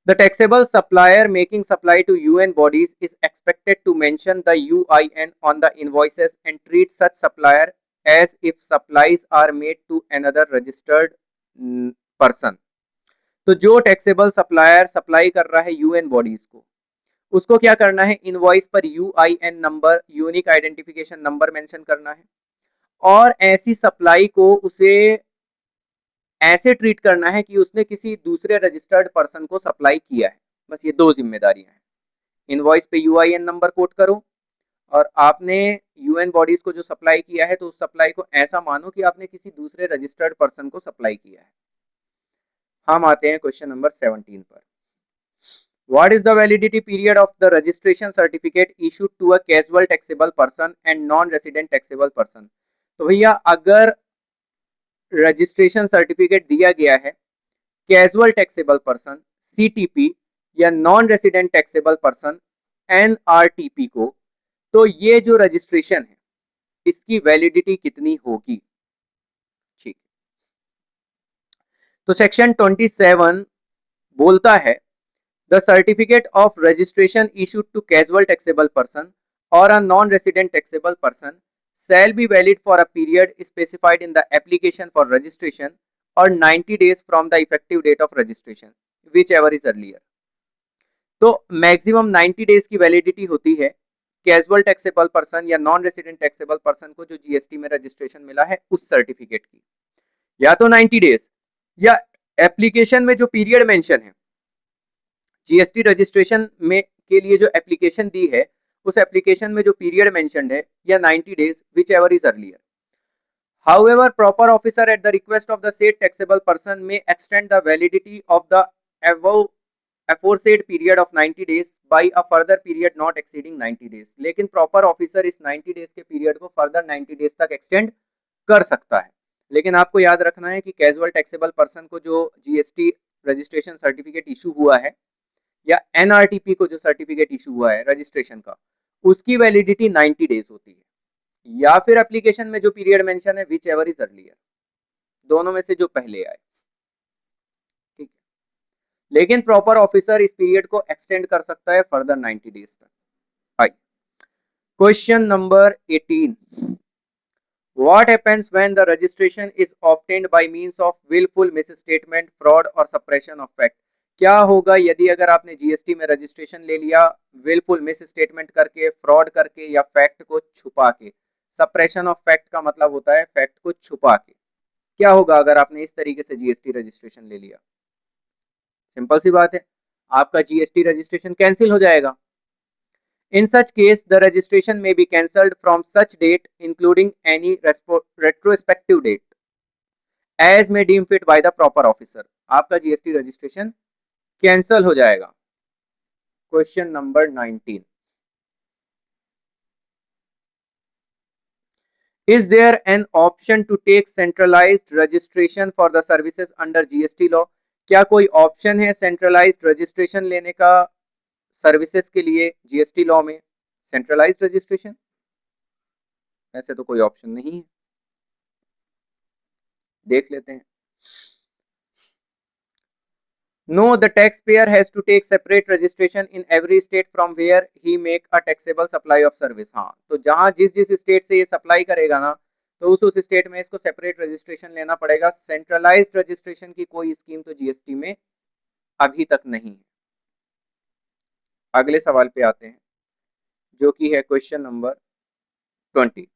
The taxable supplier making supply to UN bodies is expected to mention the UIN on the invoices and treat such supplier as if supplies are made to another registered person. तो जो taxable supplier supply कर रहा है UN bodies को, उसको क्या करना है, इनवॉइस पर UIN number, unique identification number mention करना है, और ऐसी सप्लाई को उसे ऐसे ट्रीट करना है कि उसने किसी दूसरे रजिस्टर्ड पर्सन को सप्लाई किया है। बस ये दो जिम्मेदारियां हैं। इनवॉइस पे यूआईएन नंबर कोट करो, और आपने यूएन बॉडीज को जो सप्लाई किया है तो उस सप्लाई को ऐसा मानो कि आपने किसी दूसरे रजिस्टर्ड पर्सन को सप्लाई किया है। हम आते हैं क्वेश्चन नंबर 17 पर। What is the validity period of the registration certificate issued to a casual taxable person and non-resident taxable person? तो भैया अगर रजिस्ट्रेशन सर्टिफिकेट दिया गया है कैजुअल टैक्सेबल पर्सन सीटीपी या non resident taxable person NRTP को, तो ये जो रजिस्ट्रेशन है इसकी वैलिडिटी कितनी होगी? ठीक। तो सेक्शन 27 बोलता है the certificate of registration issued to casual taxable person और a non resident taxable person shall be valid for a period specified in the application for registration or 90 days from the effective date of registration, whichever is earlier. तो maximum 90 days की validity होती है casual taxable person या non resident taxable person को जो GST में registration मिला है उस सर्टिफिकेट की, या तो 90 डेज, या एप्लीकेशन में जो पीरियड मेंशन है जीएसटी रजिस्ट्रेशन में के लिए जो एप्लीकेशन दी है उस एप्लीकेशन में जो पीरियड मेंशनड है, या 90 days, which ever is earlier. However, proper officer at the request of the said taxable person may extend the validity of the above aforesaid period of 90 days by a further period not exceeding 90 days. लेकिन proper officer इस 90 days के period को further 90 days तक extend कर सकता है। लेकिन आपको याद रखना है कि कैजुअल टैक्सेबल पर्सन को जो जीएसटी रजिस्ट्रेशन सर्टिफिकेट इशू हुआ है या एनआरटीपी को जो सर्टिफिकेट इशू हुआ है रजिस्ट्रेशन का, उसकी वैलिडिटी 90 डेज होती है, या फिर एप्लीकेशन में जो पीरियड मेंशन है विच एवर इज अर्लियर, दोनों में से जो पहले आए। ठीक है। लेकिन प्रॉपर ऑफिसर इस पीरियड को एक्सटेंड कर सकता है फर्दर 90 डेज तक। आइए question number 18। What happens when the registration is obtained by means of willful misstatement, fraud और suppression of fact? क्या होगा यदि अगर आपने जीएसटी में रजिस्ट्रेशन ले लिया विलफुल मिस स्टेटमेंट करके, फ्रॉड करके, या फैक्ट को छुपा के? सप्रेशन ऑफ फैक्ट का मतलब होता है फैक्ट को छुपा के। क्या होगा अगर आपने इस तरीके से जीएसटी रजिस्ट्रेशन ले लिया? सिंपल सी बात है, आपका जीएसटी रजिस्ट्रेशन कैंसिल हो जाएगा। In such case, the registration may be cancelled from such date, including any retrospective date, as may deem fit by the proper officer. आपका जीएसटी रजिस्ट्रेशन कैंसल हो जाएगा। Question number 19। Is there an option to take centralized registration for the services under GST law? क्या कोई option है centralised registration लेने का services के लिए जीएसटी लॉ में? सेंट्रलाइज्ड रजिस्ट्रेशन ऐसे तो कोई ऑप्शन नहीं है, देख लेते हैं। No, the taxpayer has to take separate registration in every state from where he make a taxable supply of service. हाँ, तो जहां जिस स्टेट से ये सप्लाई करेगा ना, तो उस स्टेट में इसको सेपरेट रजिस्ट्रेशन लेना पड़ेगा। सेंट्रलाइज्ड रजिस्ट्रेशन की कोई स्कीम तो जीएसटी में अभी तक नहीं है। अगले सवाल पे आते हैं, जो कि है question number 20।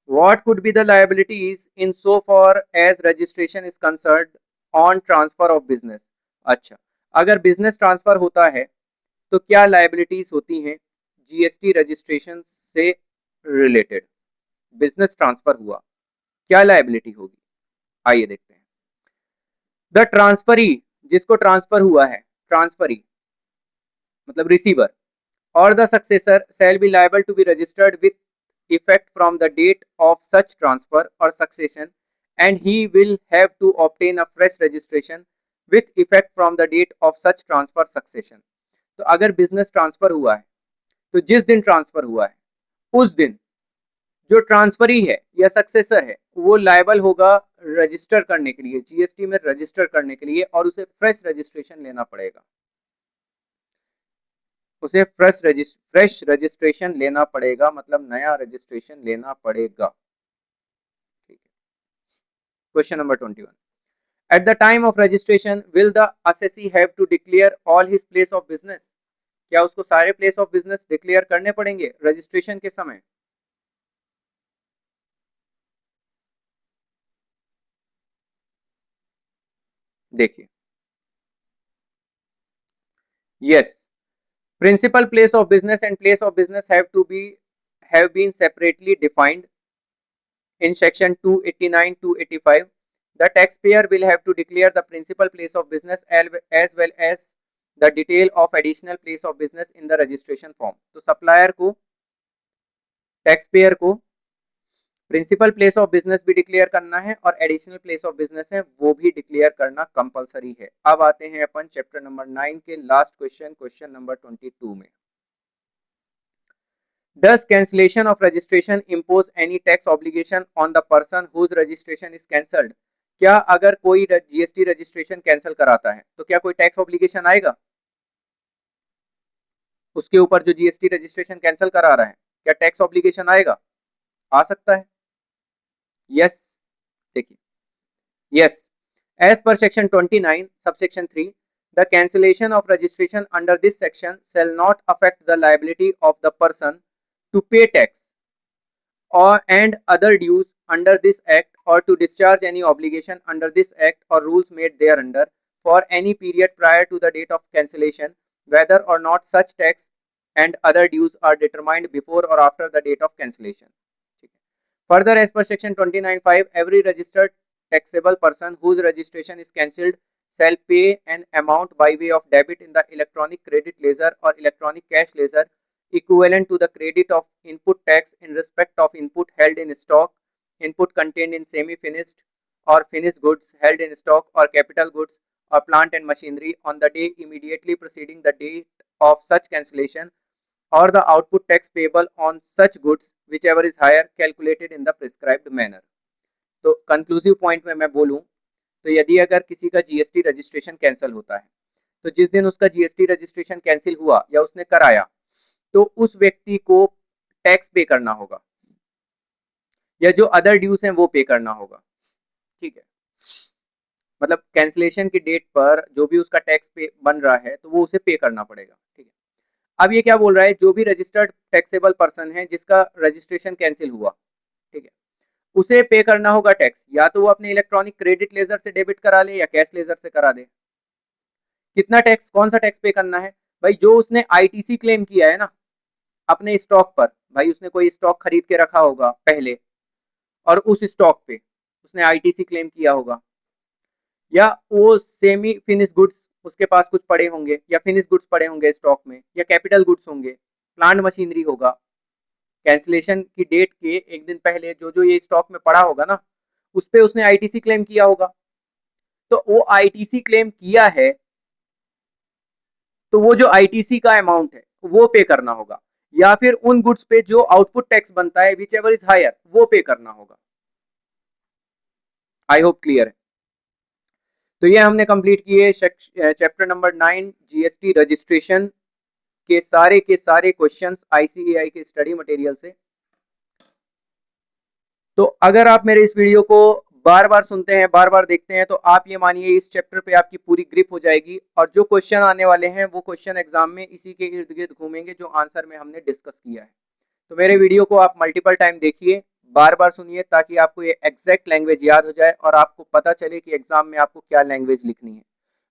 What could be the liabilities in so far as registration is concerned on transfer of business? अच्छा, अगर बिजनेस ट्रांसफर होता है तो क्या लायबिलिटीज होती हैं जीएसटी रजिस्ट्रेशन से रिलेटेड? बिजनेस ट्रांसफर हुआ, क्या लायबिलिटी होगी? आइए देखते हैं। द ट्रांसफरी, जिसको ट्रांसफर हुआ है, ट्रांसफरी मतलब रिसीवर, और the successor shall be liable to be registered with effect from the date of such transfer or succession, and he will have to obtain a fresh registration with effect from the date of such transfer succession. तो अगर business transfer हुआ है तो जिस दिन transfer हुआ है उस दिन जो ट्रांसफरी है या सक्सेसर है वो लायबल होगा रजिस्टर करने के लिए, जीएसटी में रजिस्टर करने के लिए, और उसे फ्रेश रजिस्ट्रेशन लेना पड़ेगा, उसे फ्रेश रजिस्ट्रेशन लेना पड़ेगा, मतलब नया रजिस्ट्रेशन लेना पड़ेगा। ठीक है। Question number 21, at the time of registration will the assessee have to declare all his place of business? क्या उसको सारे प्लेस ऑफ बिजनेस डिक्लेयर करने पड़ेंगे रजिस्ट्रेशन के समय? देखिए, yes, principal place of business and place of business have been separately defined in section 289 to 85. The taxpayer will have to declare the principal place of business as well as the detail of additional place of business in the registration form. तो supplier को, taxpayer को principal place of business भी declare करना है और additional place of business है वो भी डिक्लेयर करना कंपलसरी है। अब आते हैं अपन चैप्टर नंबर 9 के लास्ट क्वेश्चन, क्वेश्चन नंबर 22 में। Does cancellation of registration impose any tax obligation on the person whose registration is cancelled? क्या अगर कोई जीएसटी रजिस्ट्रेशन कैंसिल कराता है तो क्या कोई टैक्स ऑब्लिगेशन आएगा उसके ऊपर जो जीएसटी रजिस्ट्रेशन कैंसिल करा रहा है? क्या टैक्स ऑब्लिगेशन आएगा? आ सकता है। यस, देखिए, yes, as per section 29 subsection 3 the cancellation of registration under this section shall not affect the liability of the person to pay tax or and other dues under this act or to discharge any obligation under this act or rules made thereunder for any period prior to the date of cancellation, whether or not such tax and other dues are determined before or after the date of cancellation. Further, as per section 29(5), every registered taxable person whose registration is cancelled shall pay an amount by way of debit in the electronic credit ledger or electronic cash ledger equivalent to the credit of input tax in respect of input held in stock, input contained in semi-finished or finished goods held in stock, or capital goods or plant and machinery on the day immediately preceding the date of such cancellation, or the output tax payable on such goods whichever is higher calculated in the prescribed manner. तो conclusive point में मैं बोलूं तो यदि अगर किसी का GST registration cancel होता है तो जिस दिन उसका जीएसटी रजिस्ट्रेशन कैंसिल हुआ या उसने कराया तो उस व्यक्ति को टैक्स पे करना होगा या जो अदर ड्यूज हैं वो पे करना होगा। ठीक है, मतलब कैंसिलेशन की डेट पर जो भी उसका टैक्स पे बन रहा है तो वो उसे पे करना पड़ेगा। ठीक है, अब ये क्या बोल रहा है, जो भी रजिस्टर्ड टैक्सेबल पर्सन है जिसका रजिस्ट्रेशन कैंसिल हुआ, ठीक है, उसे पे करना होगा टैक्स, या तो वो अपने इलेक्ट्रॉनिक क्रेडिट लेजर से डेबिट करा ले या कैश लेजर से करा दे। कितना टैक्स, कौन सा टैक्स पे करना है भाई? जो उसने आईटीसी क्लेम किया है ना अपने स्टॉक पर, भाई उसने कोई स्टॉक खरीद के रखा होगा पहले और उस स्टॉक पे उसने आईटीसी क्लेम किया होगा, या वो सेमी फिनिश गुड्स उसके पास कुछ पड़े होंगे या फिनिश गुड्स पड़े होंगे स्टॉक में, या कैपिटल गुड्स होंगे, प्लांट मशीनरी होगा। कैंसिलेशन की डेट के एक दिन पहले जो जो ये स्टॉक में पड़ा होगा ना उस पे उसने आईटीसी क्लेम किया होगा, तो वो आईटीसी क्लेम किया है तो वो जो आईटीसी का अमाउंट है वो पे करना होगा, या फिर उन गुड्स पे जो आउटपुट टैक्स बनता है विच एवर इज हायर वो पे करना होगा। आई होप क्लियर है। तो ये हमने कंप्लीट किए चैप्टर नंबर 9 जीएसटी रजिस्ट्रेशन के सारे क्वेश्चंस आईसीएआई के स्टडी मटेरियल से। तो अगर आप मेरे इस वीडियो को बार बार सुनते हैं, बार बार देखते हैं, तो आप ये मानिए इस चैप्टर पे आपकी पूरी ग्रिप हो जाएगी, और जो क्वेश्चन आने वाले हैं वो क्वेश्चन एग्जाम में इसी के इर्द गिर्द घूमेंगे जो आंसर में हमने डिस्कस किया है। तो मेरे वीडियो को आप मल्टीपल टाइम देखिए, बार बार सुनिए, ताकि आपको ये एग्जैक्ट लैंग्वेज याद हो जाए और आपको पता चले कि एग्जाम में आपको क्या लैंग्वेज लिखनी है।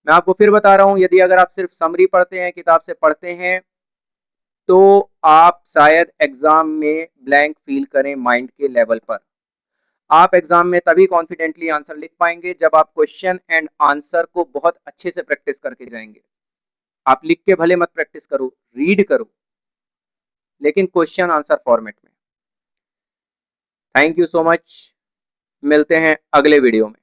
मैं आपको फिर बता रहा हूं, यदि अगर आप सिर्फ समरी पढ़ते हैं, किताब से पढ़ते हैं, तो आप शायद एग्जाम में ब्लैंक फील करें माइंड के लेवल पर। आप एग्जाम में तभी कॉन्फिडेंटली आंसर लिख पाएंगे जब आप क्वेश्चन एंड आंसर को बहुत अच्छे से प्रैक्टिस करके जाएंगे। आप लिख के भले मत प्रैक्टिस करो, रीड करो, लेकिन क्वेश्चन आंसर फॉर्मेट में। थैंक यू सो मच, मिलते हैं अगले वीडियो में।